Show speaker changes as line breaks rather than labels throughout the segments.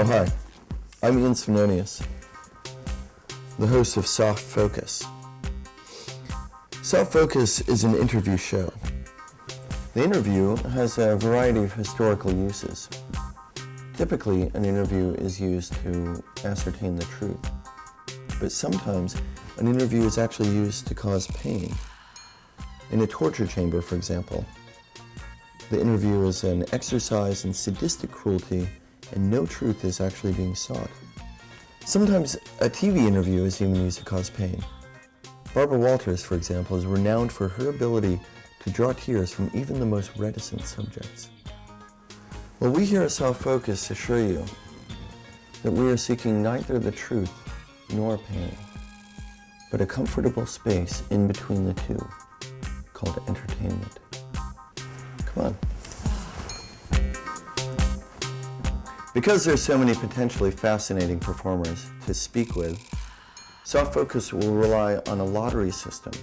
Oh, hi. I'm Ian Svenonius, the host of Soft Focus. Soft Focus is an interview show. The interview has a variety of historical uses. Typically, an interview is used to ascertain the truth, but sometimes an interview is actually used to cause pain. In a torture chamber, for example, the interview is an exercise in sadistic cruelty and no truth is actually being sought. Sometimes a TV interview is even used to cause pain. Barbara Walters, for example, is renowned for her ability to draw tears from even the most reticent subjects. Well, we here at Soft Focus assure you that we are seeking neither the truth nor pain, but a comfortable space in between the two, called entertainment. Come on. Because there's so many potentially fascinating performers to speak with, Soft Focus will rely on a lottery system.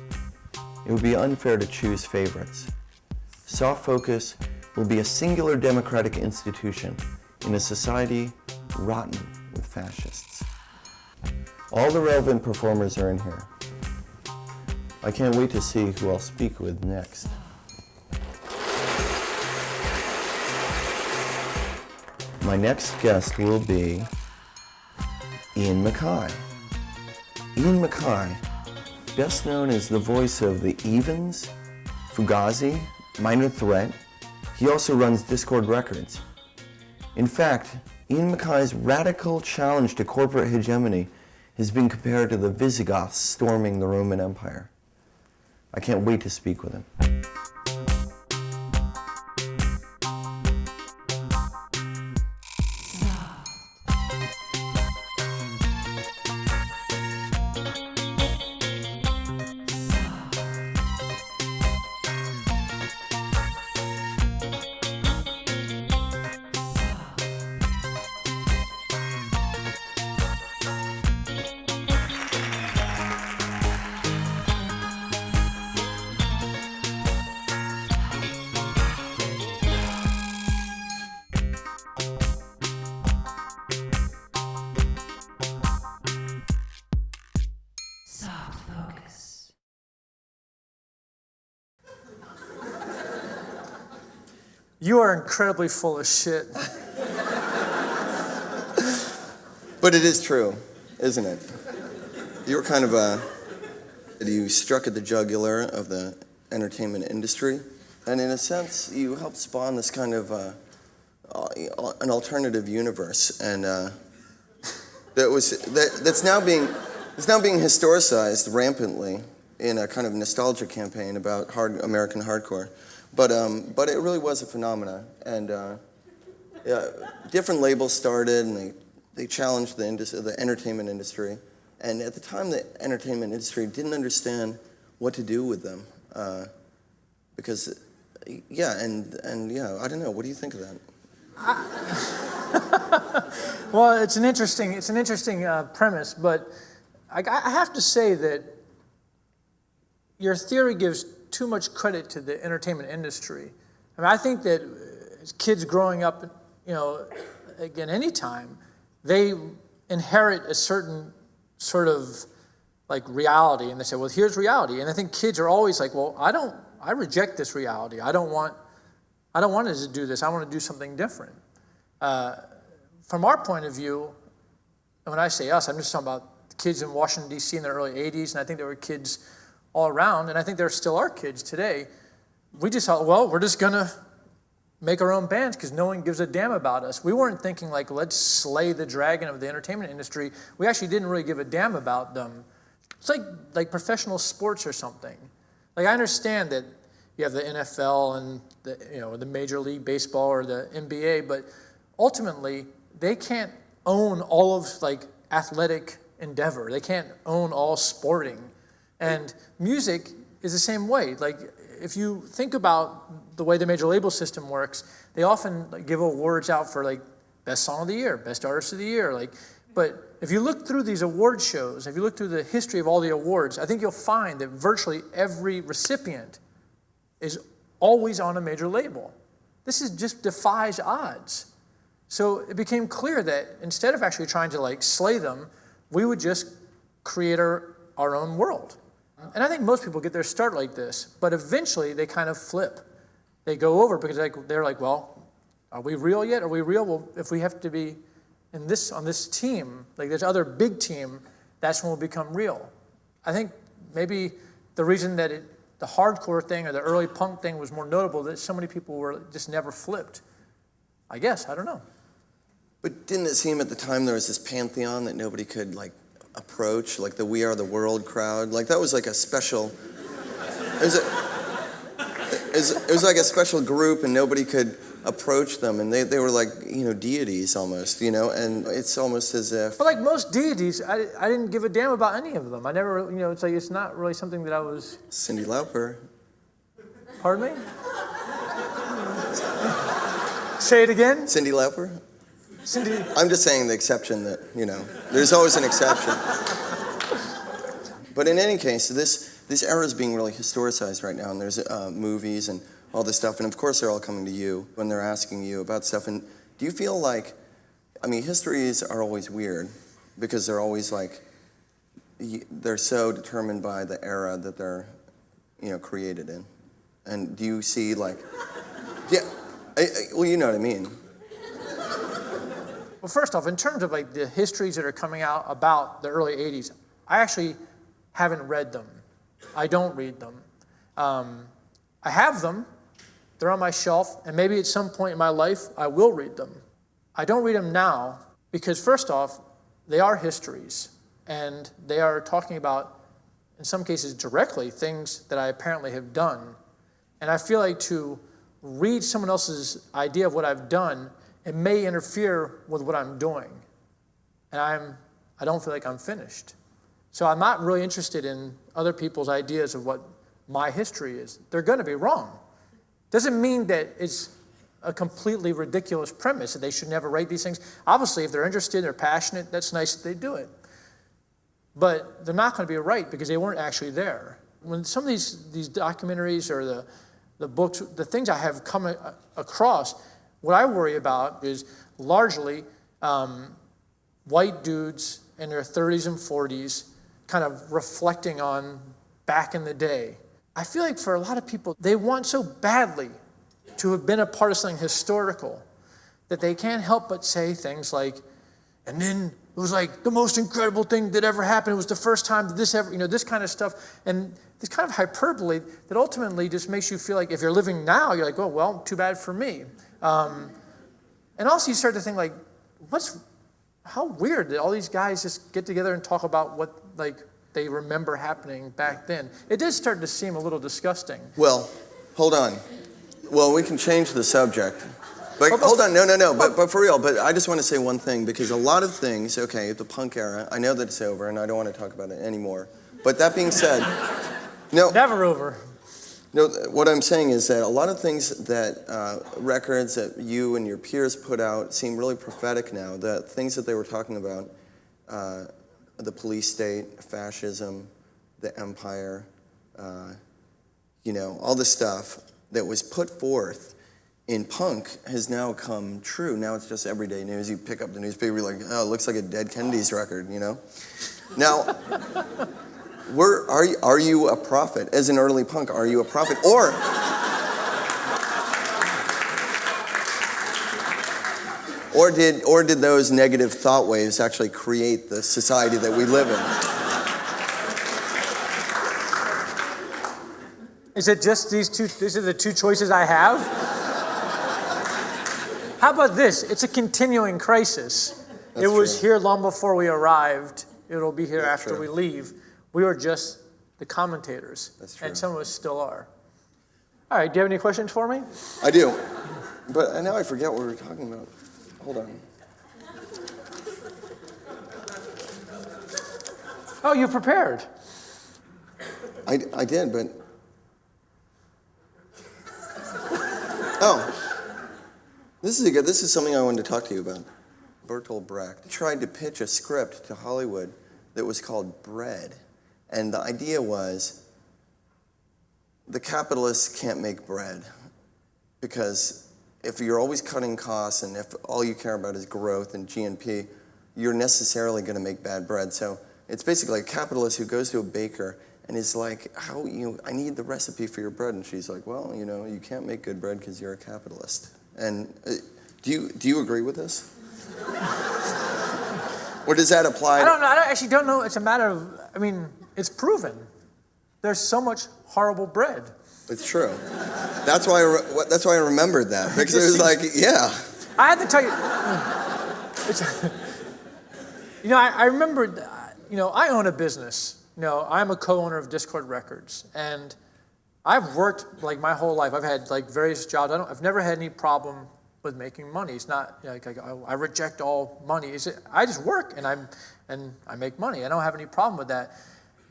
It would be unfair to choose favorites. Soft Focus will be a singular democratic institution in a society rotten with fascists. All the relevant performers are in here. I can't wait to see who I'll speak with next. My next guest will be Ian MacKaye. Ian MacKaye, best known as the voice of The Evens, Fugazi, Minor Threat. He also runs Discord Records. In fact, Ian MacKaye's radical challenge to corporate hegemony has been compared to the Visigoths storming the Roman Empire. I can't wait to speak with him.
You are incredibly full of shit.
But it is true, isn't it? You were kind of you struck at the jugular of the entertainment industry, and in a sense, you helped spawn this kind of an alternative universe, and that's now being historicized rampantly in a kind of nostalgia campaign about American hardcore. But it really was a phenomena, and different labels started, and they challenged the entertainment industry. And at the time, the entertainment industry didn't understand what to do with them, because, I don't know. What do you think of that?
Well, it's an interesting premise, but I have to say that your theory gives too much credit to the entertainment industry. I mean, I think that as kids growing up, again, anytime, they inherit a certain sort of like reality, and they say, well, here's reality. And I think kids are always like, well, I reject this reality. I don't want us to do this. I want to do something different. From our point of view, and when I say us, I'm just talking about the kids in Washington, D.C. in the early 80s, and I think there were kids all around, and I think there still are kids today. We just thought, well, we're just going to make our own bands because no one gives a damn about us. We weren't thinking like, let's slay the dragon of the entertainment industry. We actually didn't really give a damn about them. It's like professional sports or something. Like, I understand that you have the NFL and the Major League Baseball or the NBA, but ultimately they can't own all of like athletic endeavor. They can't own all sporting. And music is the same way. Like, if you think about the way the major label system works, they often give awards out for like best song of the year, best artist of the year. But if you look through these award shows, if you look through the history of all the awards, I think you'll find that virtually every recipient is always on a major label. This just defies odds. So it became clear that instead of actually trying to like slay them, we would just create our own world. And I think most people get their start like this, but eventually they kind of flip. They go over because they're like, well, are we real yet? Are we real? Well, if we have to be on this team, like this other big team, that's when we'll become real. I think maybe the reason that the hardcore thing or the early punk thing was more notable that so many people were just never flipped. I guess, I don't know.
But didn't it seem at the time there was this pantheon that nobody could like approach, like the We Are the World crowd? Like that was like a special, it was like a special group and nobody could approach them, and they were like, deities almost, and it's almost as if...
But like most deities, I didn't give a damn about any of them. I never, it's like, it's not really something that I was...
Cyndi Lauper.
Pardon me? Say it again?
Cyndi Lauper?
Cindy.
I'm just saying the exception that, there's always an exception. But in any case, this era is being really historicized right now, and there's movies and all this stuff, and of course they're all coming to you when they're asking you about stuff. And do you feel like, histories are always weird because they're always like, they're so determined by the era that they're, created in. And do you see like, well, you know what I mean.
Well, first off, in terms of like the histories that are coming out about the early 80s, I actually haven't read them. I don't read them. I have them. They're on my shelf, and maybe at some point in my life, I will read them. I don't read them now because, first off, they are histories, and they are talking about, in some cases directly, things that I apparently have done. And I feel like to read someone else's idea of what I've done, it may interfere with what I'm doing. And I don't feel like I'm finished. So I'm not really interested in other people's ideas of what my history is. They're going to be wrong. Doesn't mean that it's a completely ridiculous premise that they should never write these things. Obviously, if they're interested, they're passionate, that's nice that they do it. But they're not going to be right because they weren't actually there. When some of these documentaries or the books, the things I have come across, what I worry about is largely white dudes in their 30s and 40s kind of reflecting on back in the day. I feel like for a lot of people, they want so badly to have been a part of something historical that they can't help but say things like, and then it was like the most incredible thing that ever happened. It was the first time that this ever, this kind of stuff. And this kind of hyperbole that ultimately just makes you feel like if you're living now, you're like, oh, well, too bad for me. And also you start to think like, how weird that all these guys just get together and talk about what like they remember happening back then. It did start to seem a little disgusting.
Well, hold on. Well, we can change the subject. But hold on, no. But for real, but I just want to say one thing, because a lot of things, okay, the punk era, I know that it's over, and I don't want to talk about it anymore. But that being said, no.
Never over.
No, what I'm saying is that a lot of things that records that you and your peers put out seem really prophetic now. The things that they were talking about, the police state, fascism, the empire, all the stuff that was put forth in punk has now come true. Now it's just everyday news. You pick up the newspaper, you're like, oh, it looks like a Dead Kennedys record, Now, are you a prophet? As an early punk, are you a prophet? Or did those negative thought waves actually create the society that we live in?
Is it just these are the two choices I have? How about this? It's a continuing crisis. It was here long before we arrived. It'll be here after we leave. We were just the commentators.
That's true.
And some of us still are. All right, do you have any questions for me?
I do. But now I forget what we were talking about. Hold on.
Oh, you prepared.
I did, but... Oh. This is something I wanted to talk to you about. Bertolt Brecht tried to pitch a script to Hollywood that was called Bread. And the idea was the capitalists can't make bread because if you're always cutting costs and if all you care about is growth and GNP, you're necessarily going to make bad bread. So it's basically a capitalist who goes to a baker and is like, I need the recipe for your bread. And she's like, well, you can't make good bread because you're a capitalist. And do you agree with this? Or does that apply?
I don't know. I actually don't know. It's a matter of, it's proven. There's so much horrible bread. It's true.
That's why I remembered that, because it was like, yeah.
I have to tell you, I remembered, I own a business. I'm a co-owner of Discord Records, and I've worked like my whole life. I've had like various jobs. I've never had any problem with making money. It's not I reject all money. I just work and I make money. I don't have any problem with that.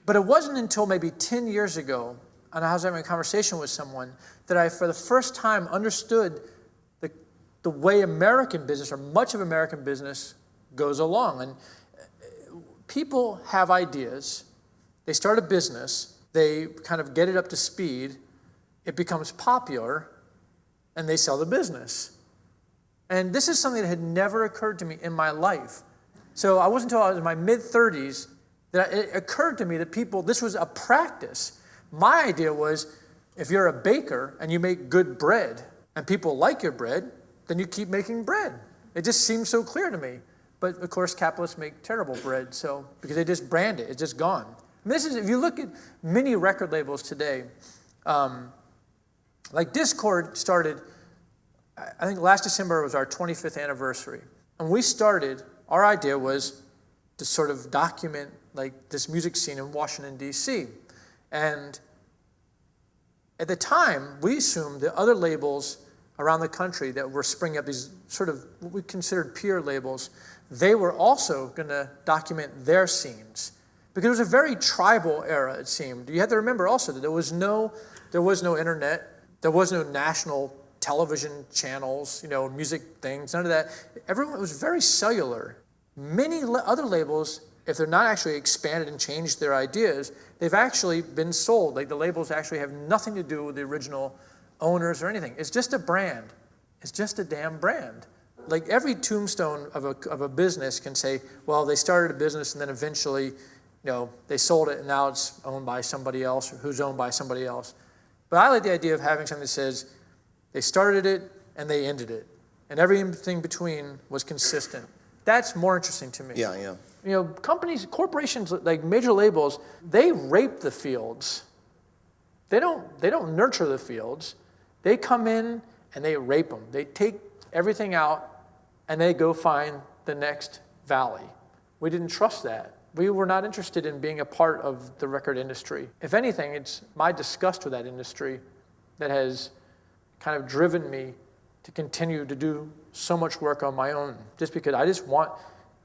But it wasn't until maybe 10 years ago, and I was having a conversation with someone, that I, for the first time, understood the way American business, or much of American business, goes along. And people have ideas. They start a business. They kind of get it up to speed. It becomes popular, and they sell the business. And this is something that had never occurred to me in my life. So it wasn't until I was in my mid-30s that it occurred to me that this was a practice. My idea was, if you're a baker and you make good bread and people like your bread, then you keep making bread. It just seems so clear to me. But of course, capitalists make terrible bread, because they just brand it. It's just gone. If you look at many record labels today, like Discord started, I think last December was our 25th anniversary. And we started, our idea was to sort of document like this music scene in Washington, D.C. And at the time, we assumed that other labels around the country that were springing up, these sort of what we considered peer labels, they were also going to document their scenes. Because it was a very tribal era, it seemed. You have to remember also that there was no internet, there was no national television channels, music things, none of that. Everyone was very cellular. Many other labels, if they're not actually expanded and changed their ideas, they've actually been sold. Like the labels actually have nothing to do with the original owners or anything. It's just a brand. It's just a damn brand. Like every tombstone of a business can say, well, they started a business and then eventually, they sold it and now it's owned by somebody else, or who's owned by somebody else. But I like the idea of having something that says they started it and they ended it. And everything between was consistent. That's more interesting to me.
Yeah.
Corporations, like major labels, they rape the fields. They don't nurture the fields. They come in and they rape them. They take everything out and they go find the next valley. We didn't trust that. We were not interested in being a part of the record industry. If anything, it's my disgust with that industry that has kind of driven me to continue to do so much work on my own, just because I just want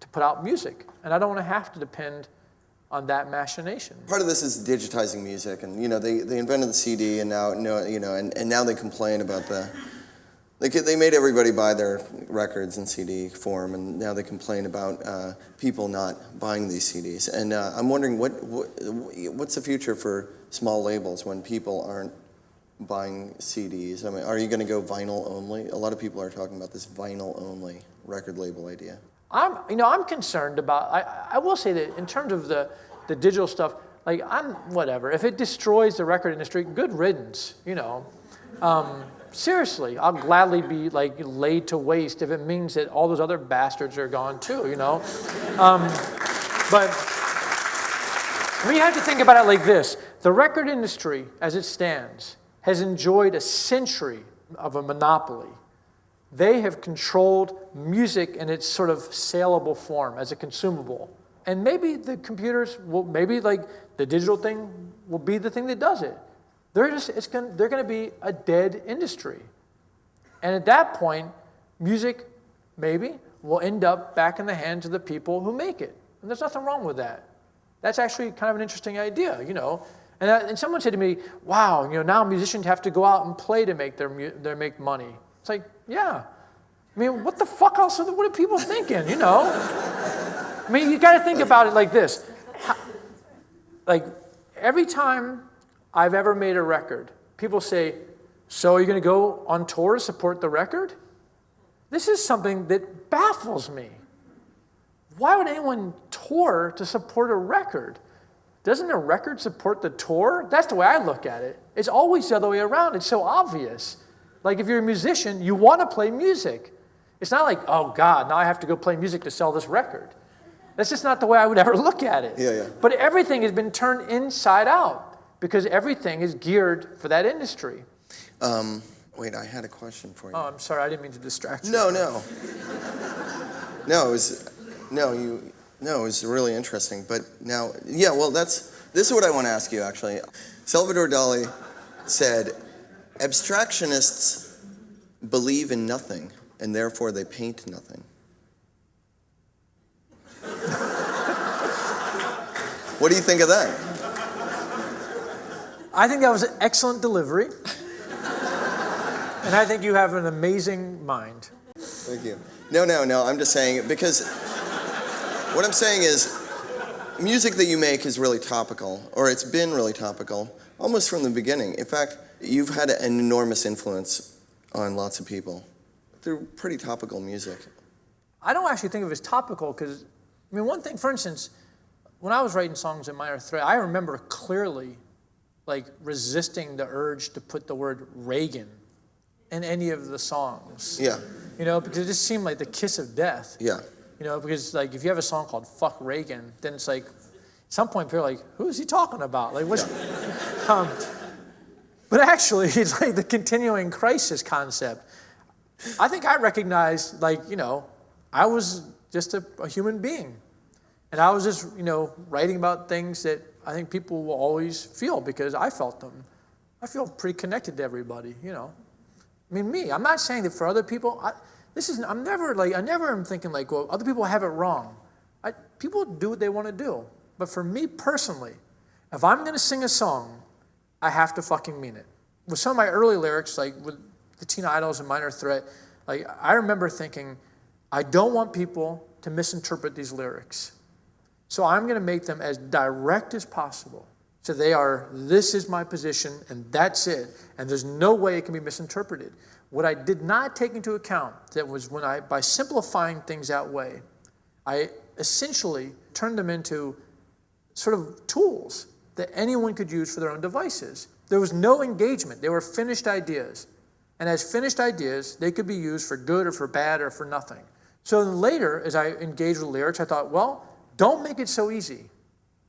to put out music, and I don't want to have to depend on that machination.
Part of this is digitizing music, and they invented the CD, and now and now they complain about they made everybody buy their records in CD form, and now they complain about people not buying these CDs. And I'm wondering what's the future for small labels when people aren't buying CDs? I mean, are you going to go vinyl only? A lot of people are talking about this vinyl only record label idea.
I'm concerned about. I will say that in terms of the digital stuff, like I'm whatever. If it destroys the record industry, good riddance. Seriously, I'll gladly be like laid to waste if it means that all those other bastards are gone too. But you have to think about it like this: the record industry, as it stands, has enjoyed a century of a monopoly. They have controlled music in its sort of saleable form as a consumable. And maybe the computers maybe like the digital thing will be the thing that does it. They're going to be a dead industry. And at that point, music maybe will end up back in the hands of the people who make it. And there's nothing wrong with that. That's actually kind of an interesting idea, And someone said to me, wow, now musicians have to go out and play to make make money. It's like, yeah. I mean, what the fuck else? What are people thinking, you got to think about it like this. Like, every time I've ever made a record, people say, So are you going to go on tour to support the record? This is something that baffles me. Why would anyone tour to support a record? Doesn't a record support the tour? That's the way I look at it. It's always the other way around. It's so obvious. Like if you're a musician, you want to play music. It's not like, oh God, now I have to go play music to sell this record. That's just not the way I would ever look at it.
Yeah.
But everything has been turned inside out because everything is geared for that industry.
Wait, I had a question for you.
Oh, I'm sorry, I didn't mean to distract you.
No. No, it was really interesting. But now, this is what I want to ask you, actually. Salvador Dali said, abstractionists believe in nothing, and therefore they paint nothing. What do you think of that?
I think that was an excellent delivery. And I think you have an amazing mind.
Thank you. No, I'm just saying, because what I'm saying is, music that you make is really topical, or it's been really topical, almost from the beginning. In fact, you've had an enormous influence on lots of people. They're pretty topical music.
I don't actually think of it as topical, because, I mean, one thing, for instance, when I was writing songs in minor threat, I remember clearly, like, resisting the urge to put the word Reagan in any of the songs.
Yeah.
You know, because it just seemed like the kiss of death.
Yeah.
You know, because like if you have a song called Fuck Reagan, then it's like, at some point people are like, who is he talking about? Like, what's... Yeah. But actually, it's like the continuing crisis concept. I think I recognized, like, you know, I was just a human being. And I was just, you know, writing about things that I think people will always feel because I felt them. I feel pretty connected to everybody, you know. I mean, me, I'm not saying that for other people, I never am thinking like, well, other people have it wrong. People do what they want to do. But for me personally, if I'm going to sing a song, I have to fucking mean it. With some of my early lyrics, like with the Teen Idols and Minor Threat, like I remember thinking, I don't want people to misinterpret these lyrics. So I'm going to make them as direct as possible. So they are, this is my position, and that's it. And there's no way it can be misinterpreted. What I did not take into account, that was when by simplifying things that way, I essentially turned them into sort of tools that anyone could use for their own devices. There was no engagement. They were finished ideas. And as finished ideas, they could be used for good or for bad or for nothing. So then later, as I engaged with lyrics, I thought, well, don't make it so easy.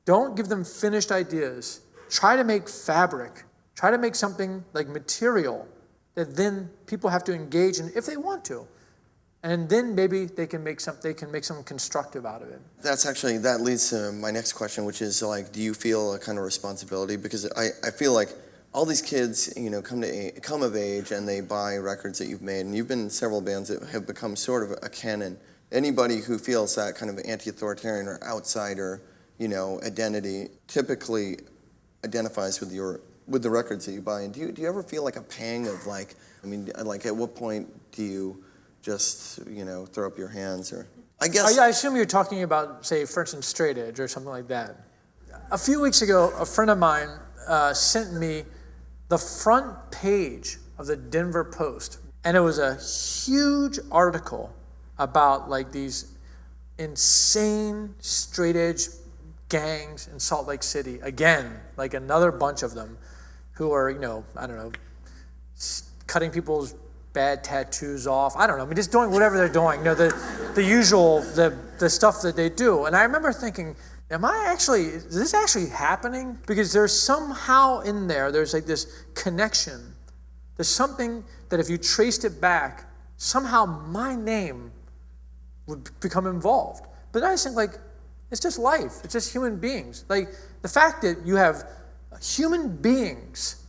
Don't give them finished ideas. Try to make fabric. Try to make something like material that then people have to engage in if they want to. And then maybe they can make something constructive out of it.
That leads to my next question, which is like, do you feel a kind of responsibility? Because I feel like all these kids, you know, come of age and they buy records that you've made, and you've been in several bands that have become sort of a canon. Anybody who feels that kind of anti-authoritarian or outsider, you know, identity typically identifies with the records that you buy. And do you ever feel like a pang of like, I mean, like at what point do you just, you know, throw up your hands? Or I guess.
Oh, yeah, I assume you're talking about, say, for instance, straight edge or something like that. A few weeks ago, a friend of mine sent me the front page of the Denver Post, and it was a huge article about like these insane straight edge gangs in Salt Lake City. Again, like another bunch of them who are, you know, I don't know, cutting people's bad tattoos off. I don't know. I mean, just doing whatever they're doing. You know, the usual, the stuff that they do. And I remember thinking, is this actually happening? Because there's somehow in there's like this connection. There's something that if you traced it back, somehow my name would become involved. But I just think like, it's just life. It's just human beings. Like the fact that you have human beings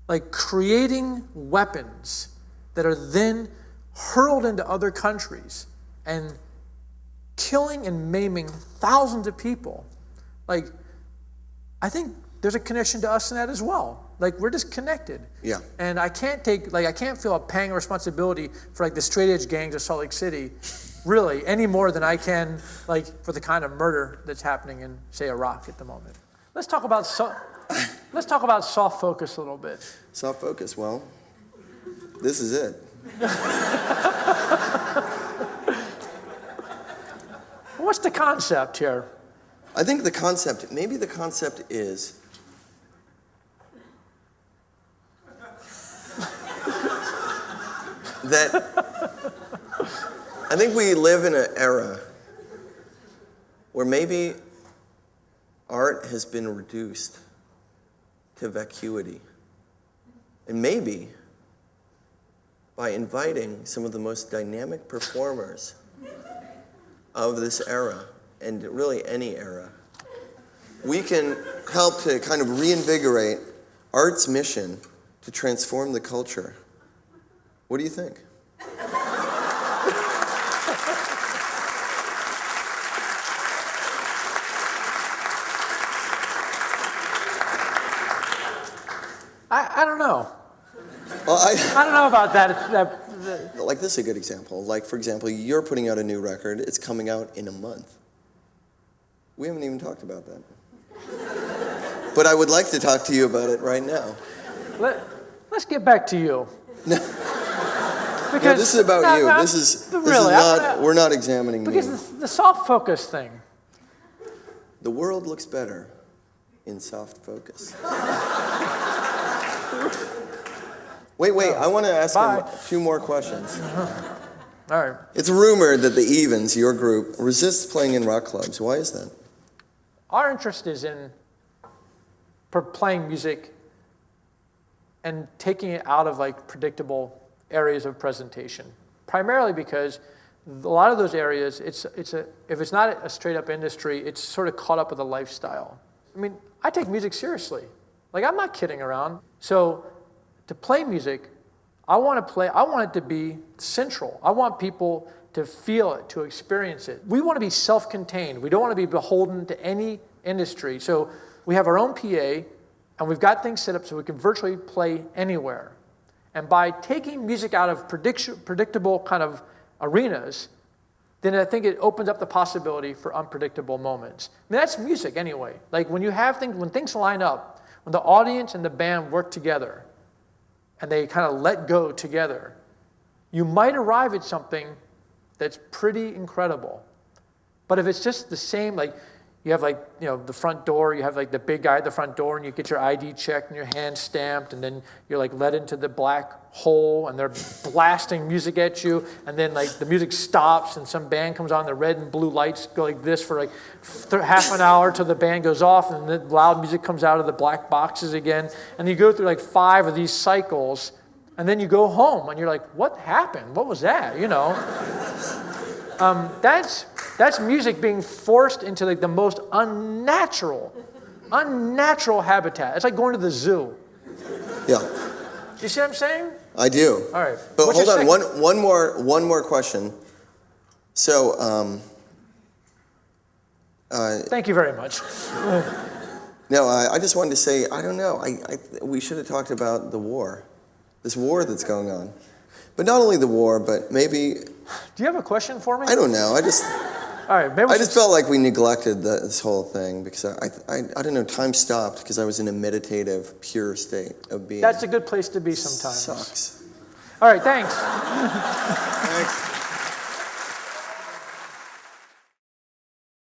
like creating weapons that are then hurled into other countries and killing and maiming thousands of people. Like, I think there's a connection to us in that as well. Like, we're just connected.
Yeah.
And I can't feel a pang of responsibility for like the straight edge gangs of Salt Lake City, really, any more than I can like for the kind of murder that's happening in, say, Iraq at the moment. Let's talk about soft focus a little bit.
Soft focus, well, this is it.
What's the concept here?
I think maybe the concept is that I think we live in an era where maybe art has been reduced to vacuity. And maybe by inviting some of the most dynamic performers of this era, and really any era, we can help to kind of reinvigorate art's mission to transform the culture. What do you think?
I don't know.
Well,
I don't know about that.
Like, this is a good example. Like, for example, you're putting out a new record. It's coming out in a month. We haven't even talked about that. But I would like to talk to you about it right now.
Let's get back to you.
No.
Because
No, this is about you. This is not, we're not examining me.
Because the soft focus thing.
The world looks better in soft focus. Wait, I want to ask him a few more questions.
All right.
It's rumored that the Evens, your group, resists playing in rock clubs. Why is that?
Our interest is in playing music and taking it out of like predictable areas of presentation. Primarily because a lot of those areas, if it's not a straight up industry, it's sort of caught up with a lifestyle. I mean, I take music seriously. Like, I'm not kidding around. So to play music, I want it to be central. I want people to feel it, to experience it. We want to be self-contained. We don't want to be beholden to any industry. So we have our own PA, and we've got things set up so we can virtually play anywhere. And by taking music out of predictable kind of arenas, then I think it opens up the possibility for unpredictable moments. I mean, that's music anyway. Like, when things line up, when the audience and the band work together, and they kind of let go together, you might arrive at something that's pretty incredible. But if it's just the same, like, you have the front door, you have like the big guy at the front door, and you get your ID checked and your hand stamped, and then you're like led into the black hole, and they're blasting music at you, and then like the music stops, and some band comes on, the red and blue lights go like this for like half an hour till the band goes off, and the loud music comes out of the black boxes again, and you go through like 5 of these cycles, and then you go home, and you're like, what happened? What was that? You know? That's music being forced into like the most unnatural habitat. It's like going to the zoo.
Yeah.
Do you see what I'm saying?
I do.
All right.
But hold on, one more question. So,
thank you very much.
No, I just wanted to say, I don't know. We should have talked about the war, this war that's going on. But not only the war, but maybe.
Do you have a question for me?
I don't know.
All right, maybe
I just felt like we neglected this whole thing because I don't know, time stopped because I was in a meditative, pure state of being.
That's a good place to be sometimes.
Sucks.
All right, thanks.
Thanks.